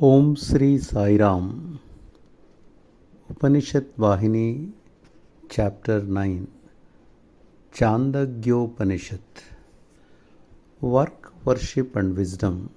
Om Sri Sai Ram. Upanishad Vahini, Chapter-9, Chandogyopanishad. Work, Worship and Wisdom.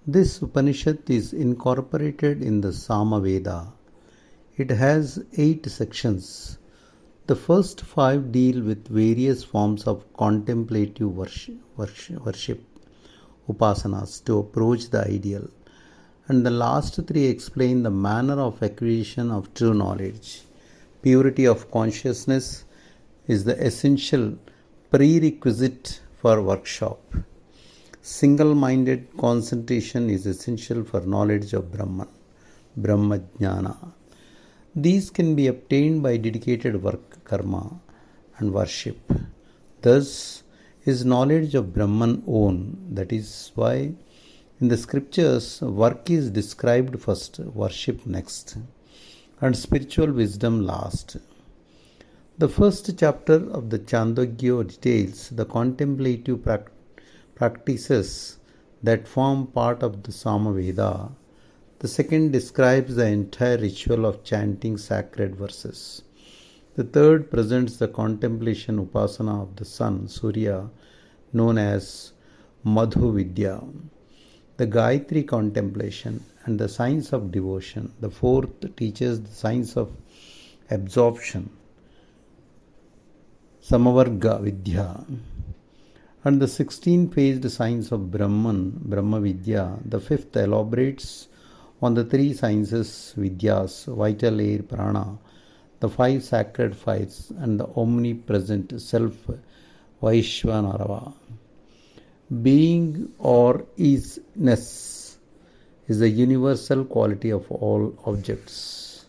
This Upanishad is incorporated in the Samaveda. It has 8 sections. The first 5 deal with various forms of contemplative worship, upasanas, to approach the ideal. And the last 3 explain the manner of acquisition of true knowledge. Purity of consciousness is the essential prerequisite for workshop. Single-minded concentration is essential for knowledge of Brahman, Brahmajnana. These can be obtained by dedicated work, karma, and worship. Thus is knowledge of Brahman own. That is why in the scriptures, work is described first, worship next, and spiritual wisdom last. The first chapter of the Chandogya details the contemplative practices that form part of the Samaveda. The second describes the entire ritual of chanting sacred verses. The third presents the contemplation upasana of the sun, Surya, known as Madhu Vidya. The Gayatri contemplation and the science of devotion. The fourth teaches the science of absorption, Samavarga Vidya. And the 16th-phased science of Brahman, Brahma Vidya. The fifth elaborates on the 3 sciences, Vidyas, vital air, prana, the 5 sacred fires, and the omnipresent self, Vaishvanarava. Being or isness is the universal quality of all objects.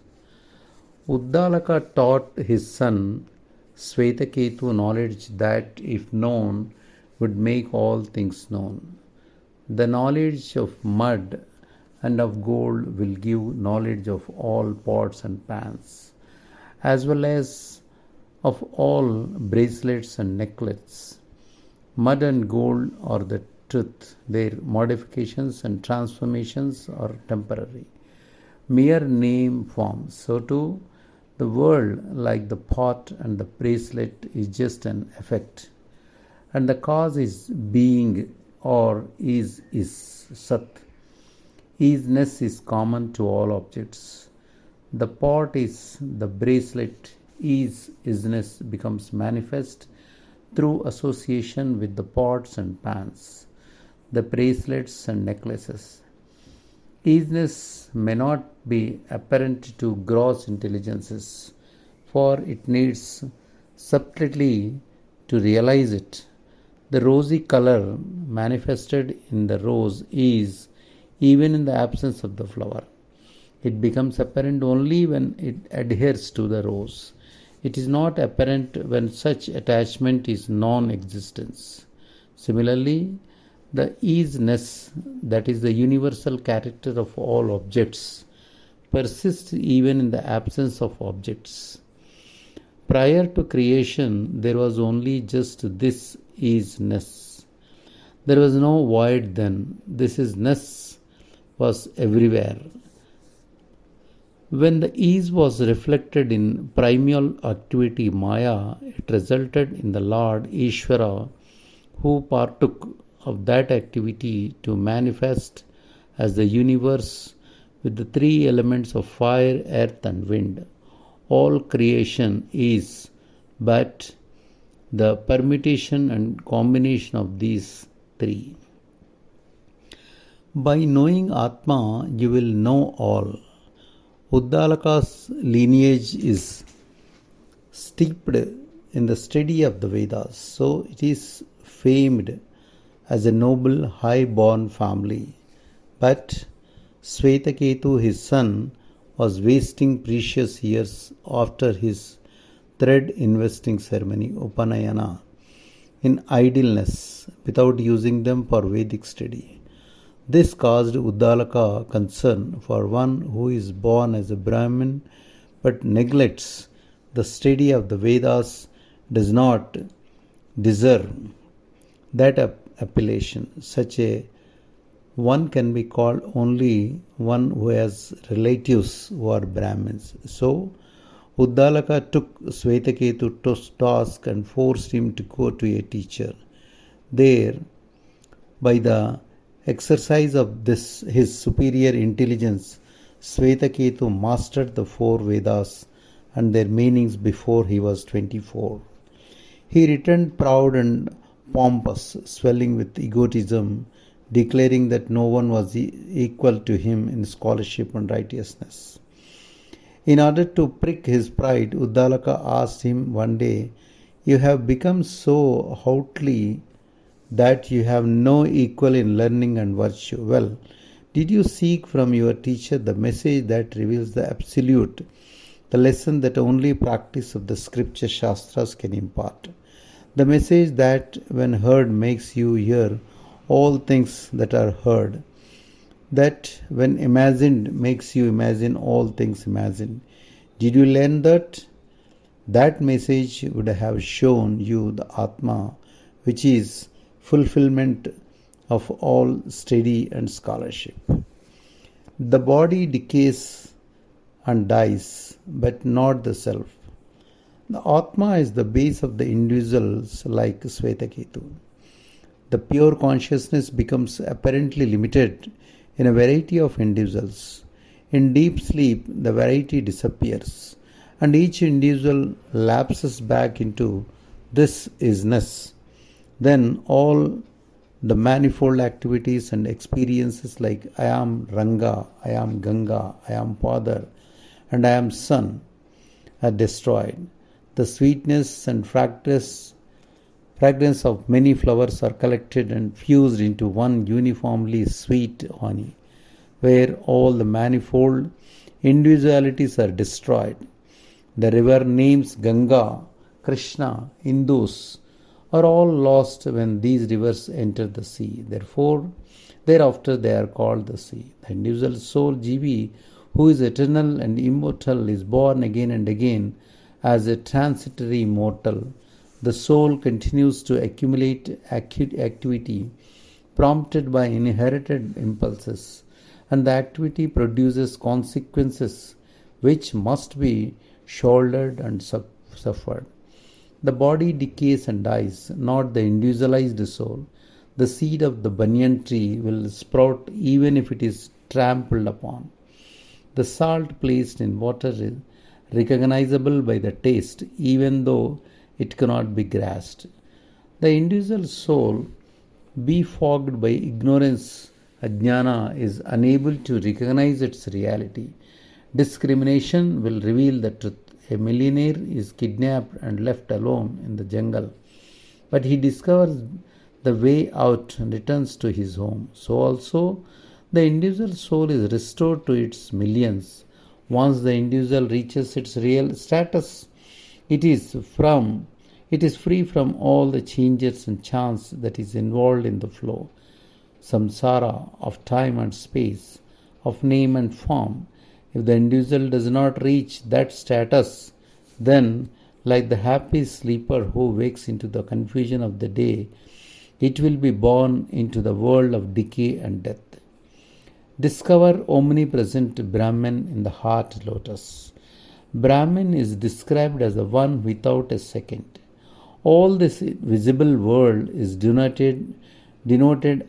Uddalaka taught his son Svetaketu knowledge that, if known, would make all things known. The knowledge of mud and of gold will give knowledge of all pots and pans, as well as of all bracelets and necklets. Mud and gold are the truth. Their modifications and transformations are temporary, mere name forms. So too, the world, like the pot and the bracelet, is just an effect. And the cause is being or is Sat. Isness is common to all objects. The pot is the bracelet. Isness becomes manifest through association with the pots and pans, the bracelets and necklaces. Isness may not be apparent to gross intelligences, for it needs subtlety to realize it. The rosy color manifested in the rose is even in the absence of the flower. It becomes apparent only when it adheres to the rose. It is not apparent when such attachment is non-existence. Similarly, the isness, that is the universal character of all objects, persists even in the absence of objects. Prior to creation, there was only just this isness. There was no void then. This isness was everywhere. When the ease was reflected in primal activity Maya, it resulted in the Lord Ishvara, who partook of that activity to manifest as the universe with the 3 elements of fire, earth and wind. All creation is but the permutation and combination of these 3. By knowing Atma, you will know all. Uddalaka's lineage is steeped in the study of the Vedas, so it is famed as a noble, high-born family. But Svetaketu, his son, was wasting precious years after his thread investing ceremony, Upanayana, in idleness without using them for Vedic study. This caused Uddalaka concern, for one who is born as a Brahmin but neglects the study of the Vedas does not deserve that appellation. Such a one can be called only one who has relatives who are Brahmins. So, Uddalaka took Svetaketu to task and forced him to go to a teacher. There, by the exercise of this his superior intelligence, Svetaketu mastered the four Vedas and their meanings before he was 24. He returned proud and pompous, swelling with egotism, declaring that no one was equal to him in scholarship and righteousness. In order to prick his pride, Uddalaka asked him one day, "You have become so haughty that you have no equal in learning and virtue. Well, did you seek from your teacher the message that reveals the absolute, the lesson that only practice of the scripture shastras can impart? The message that when heard makes you hear all things that are heard, that when imagined makes you imagine all things imagined. Did you learn that? That message would have shown you the Atma, which is fulfillment of all study and scholarship. The body decays and dies, but not the self. The Atma is the base of the individuals like Svetaketu. The pure consciousness becomes apparently limited in a variety of individuals. In deep sleep, the variety disappears, and each individual lapses back into this isness. Then all the manifold activities and experiences like I am Ranga, I am Ganga, I am Father, and I am Son are destroyed. The sweetness and fragrance of many flowers are collected and fused into one uniformly sweet honey, where all the manifold individualities are destroyed. The river names Ganga, Krishna, Indus are all lost when these rivers enter the sea. Thereafter they are called the sea. The individual soul, Jivi, who is eternal and immortal, is born again and again as a transitory mortal. The soul continues to accumulate activity prompted by inherited impulses, and the activity produces consequences which must be shouldered and suffered. The body decays and dies, not the individualized soul. The seed of the banyan tree will sprout even if it is trampled upon. The salt placed in water is recognizable by the taste, even though it cannot be grasped. The individual soul, befogged by ignorance, ajnana, is unable to recognize its reality. Discrimination will reveal the truth. A millionaire is kidnapped and left alone in the jungle, but he discovers the way out and returns to his home. So also, the individual soul is restored to its millions. Once the individual reaches its real status, it is free from all the changes and chance that is involved in the flow, samsara of time and space, of name and form. If the individual does not reach that status, then, like the happy sleeper who wakes into the confusion of the day, it will be born into the world of decay and death. Discover omnipresent Brahman in the heart lotus. Brahman is described as the one without a second. All this visible world is denoted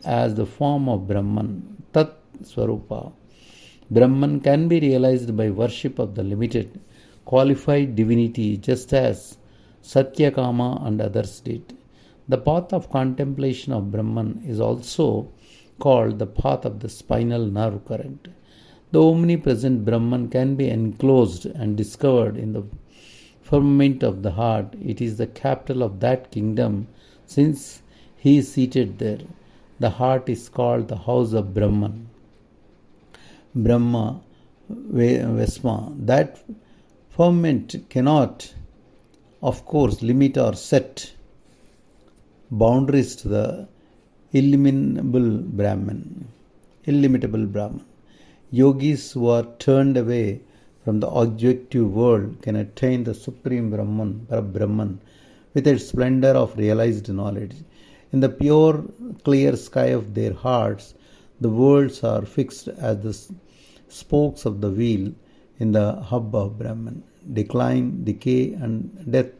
as the form of Brahman, Tat Swarupa. Brahman can be realized by worship of the limited, qualified divinity, just as Sathya, Kama and others did. The path of contemplation of Brahman is also called the path of the spinal nerve current. The omnipresent Brahman can be enclosed and discovered in the firmament of the heart. It is the capital of that kingdom, since he is seated there. The heart is called the house of Brahman. Brahma Vesma. That firmament cannot, of course, limit or set boundaries to the illimitable Brahman. Yogis who are turned away from the objective world can attain the supreme Brahman, with its splendor of realized knowledge. In the pure, clear sky of their hearts, The worlds are fixed as the spokes of the wheel in the hub of Brahman. Decline, decay, and death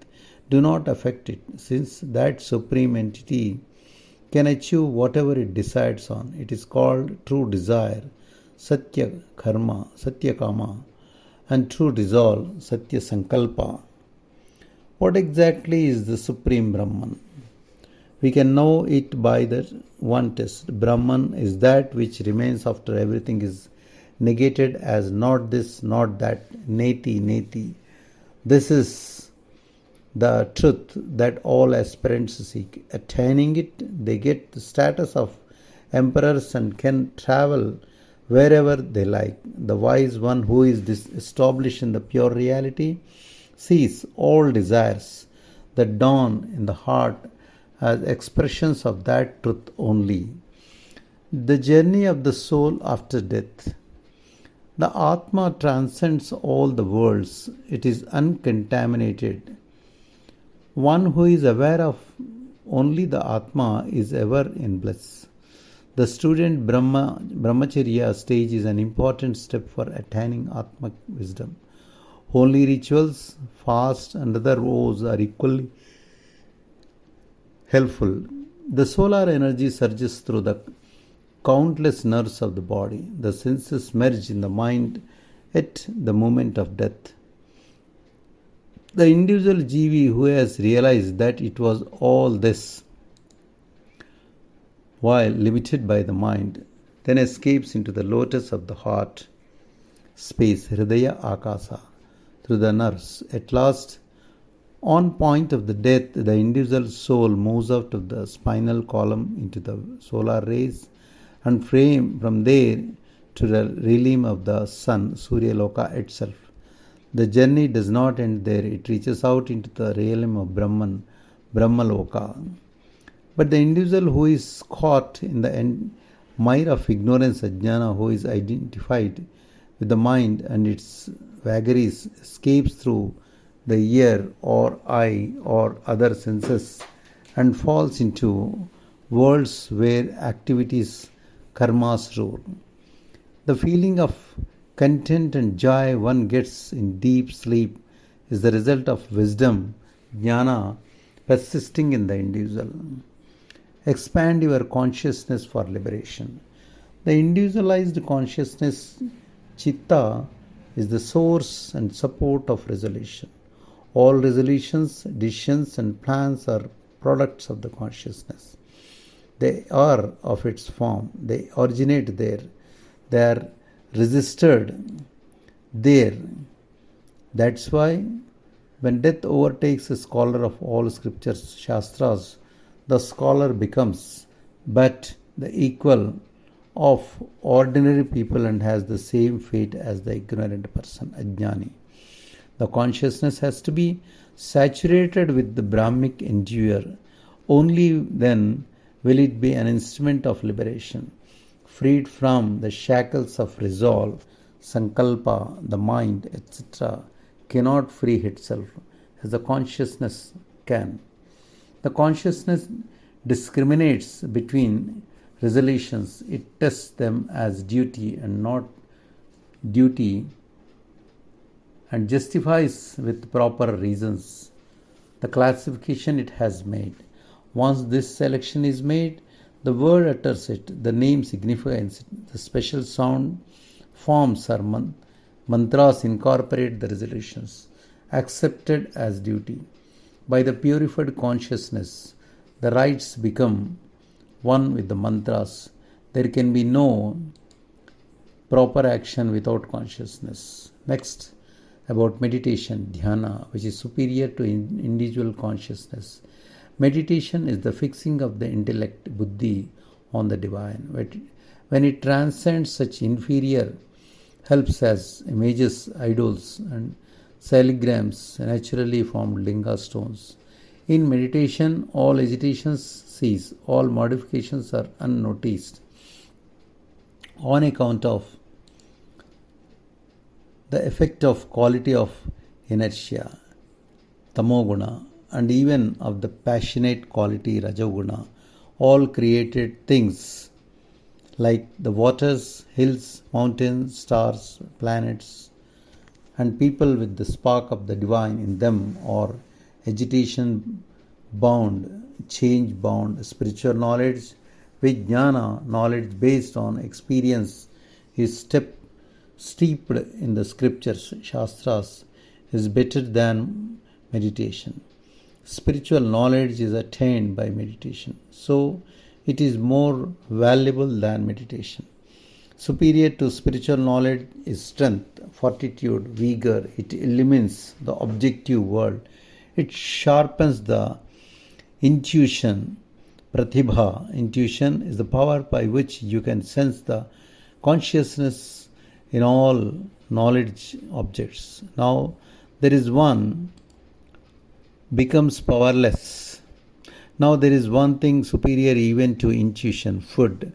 do not affect it, since that supreme entity can achieve whatever it decides on. It is called true desire, Sathya Karma, Sathya Kama, and true resolve, Sathya Sankalpa. What exactly is the Supreme Brahman? We can know it by the one test. Brahman is that which remains after everything is negated as not this, not that, neti, neti. This is the truth that all aspirants seek. Attaining it, they get the status of emperors and can travel wherever they like. The wise one who is established in the pure reality sees all desires that dawn in the heart as expressions of that truth only. The journey of the soul after death. The Atma transcends all the worlds. It is uncontaminated. One who is aware of only the Atma is ever in bliss. The student Brahmacharya stage is an important step for attaining Atma wisdom. Holy rituals, fast, and other vows are equally helpful. The solar energy surges through the countless nerves of the body. The senses merge in the mind at the moment of death. The individual Jivi who has realized that it was all this while limited by the mind, then escapes into the lotus of the heart space, Hridaya Akasa, through the nerves. At last, on point of the death, the individual soul moves out of the spinal column into the solar rays and from there to the realm of the sun, Surya Loka itself. The journey does not end there. It reaches out into the realm of Brahman, Brahmaloka. But the individual who is caught in the mire of ignorance, ajnana, who is identified with the mind and its vagaries, escapes through the ear or eye or other senses and falls into worlds where activities, karmas rule. The feeling of content and joy one gets in deep sleep is the result of wisdom, jnana, persisting in the individual. Expand your consciousness for liberation. The individualized consciousness, chitta, is the source and support of resolution. All resolutions, decisions, and plans are products of the consciousness. They are of its form. They originate there. They are registered there. That's why when death overtakes a scholar of all scriptures, shastras, the scholar becomes but the equal of ordinary people and has the same fate as the ignorant person, ajnani. The consciousness has to be saturated with the Brahmic endeavour. Only then will it be an instrument of liberation. Freed from the shackles of resolve, sankalpa, the mind, etc., cannot free itself as the consciousness can. The consciousness discriminates between resolutions. It tests them as duty and not duty and justifies with proper reasons the classification it has made. Once this selection is made, the word utters it, the name signifies it, the special sound forms or mantras incorporate the resolutions, accepted as duty. By the purified consciousness, the rites become one with the mantras. There can be no proper action without consciousness. Next, about meditation, dhyana, which is superior to individual consciousness. Meditation is the fixing of the intellect, buddhi, on the divine. When it transcends such inferior helps as images, idols, and saligrams, naturally formed linga stones. In meditation, all agitations cease, all modifications are unnoticed on account of the effect of quality of inertia, tamoguna, and even of the passionate quality, rajoguna. All created things like the waters, hills, mountains, stars, planets, and people with the spark of the divine in them, or agitation bound, change bound, spiritual knowledge, vijnana, knowledge based on experience, is steeped in the scriptures, shastras, is better than meditation. Spiritual knowledge is attained by meditation, so it is more valuable than meditation. Superior to spiritual knowledge is strength, fortitude, vigor. It illumines the objective world. It sharpens the intuition. Pratibha, intuition, is the power by which you can sense the consciousness in all knowledge objects. Now, there is one becomes powerless. Now, there is one thing superior even to intuition: food,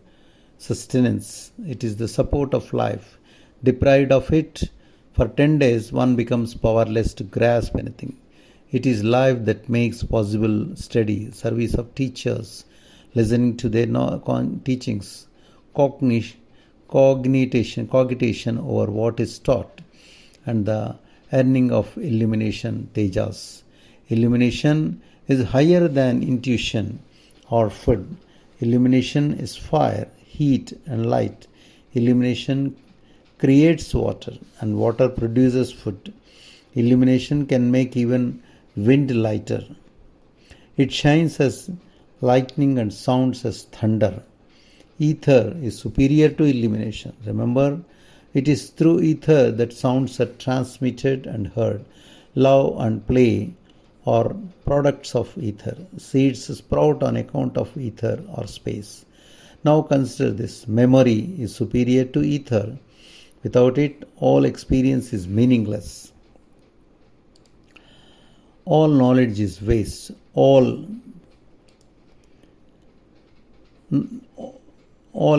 sustenance. It is the support of life. Deprived of it for 10 days, one becomes powerless to grasp anything. It is life that makes possible study, service of teachers, listening to their teachings, cogitation over what is taught, and the earning of illumination, tejas. Illumination is higher than intuition or food. Illumination is fire, heat, and light. Illumination creates water, and water produces food. Illumination can make even wind lighter. It shines as lightning and sounds as thunder. Ether is superior to illumination. Remember, it is through ether that sounds are transmitted and heard. Love and play are products of ether. Seeds sprout on account of ether or space. Now consider this. Memory is superior to ether. Without it, all experience is meaningless. All knowledge is waste. All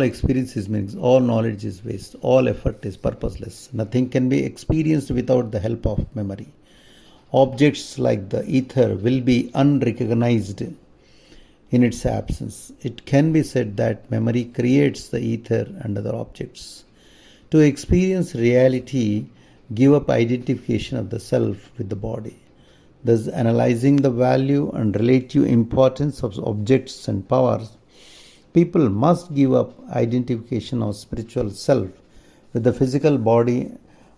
experience is meaningless. All knowledge is waste. All effort is purposeless. Nothing can be experienced without the help of memory. Objects like the ether will be unrecognized in its absence. It can be said that memory creates the ether and other objects. To experience reality, give up identification of the self with the body. Thus, analyzing the value and relative importance of objects and powers, people must give up identification of spiritual self with the physical body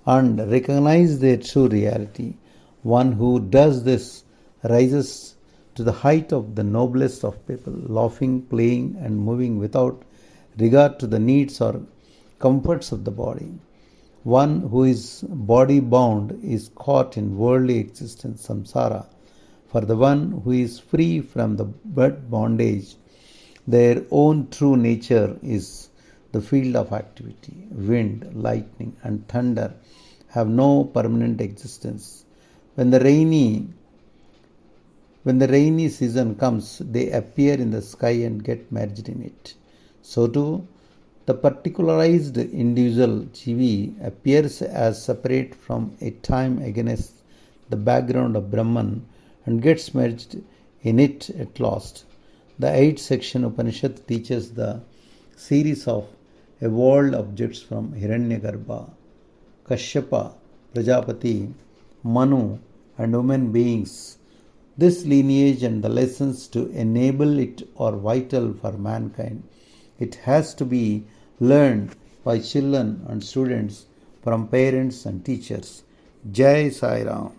and recognize their true reality. One who does this rises to the height of the noblest of people, laughing, playing, and moving without regard to the needs or comforts of the body. One who is body bound is caught in worldly existence, samsara. For the one who is free from the bondage, their own true nature is the field of activity. Wind, lightning, and thunder have no permanent existence. When the rainy season comes, they appear in the sky and get merged in it. So too, the particularized individual Jivi appears as separate from a time against the background of Brahman and gets merged in it at last. The 8th section Upanishad teaches the series of evolved objects from Hiranyagarbha, Kashyapa, Prajapati, Manu, and human beings. This lineage and the lessons to enable it are vital for mankind. It has to be learned by children and students from parents and teachers. Jai Sai Ram.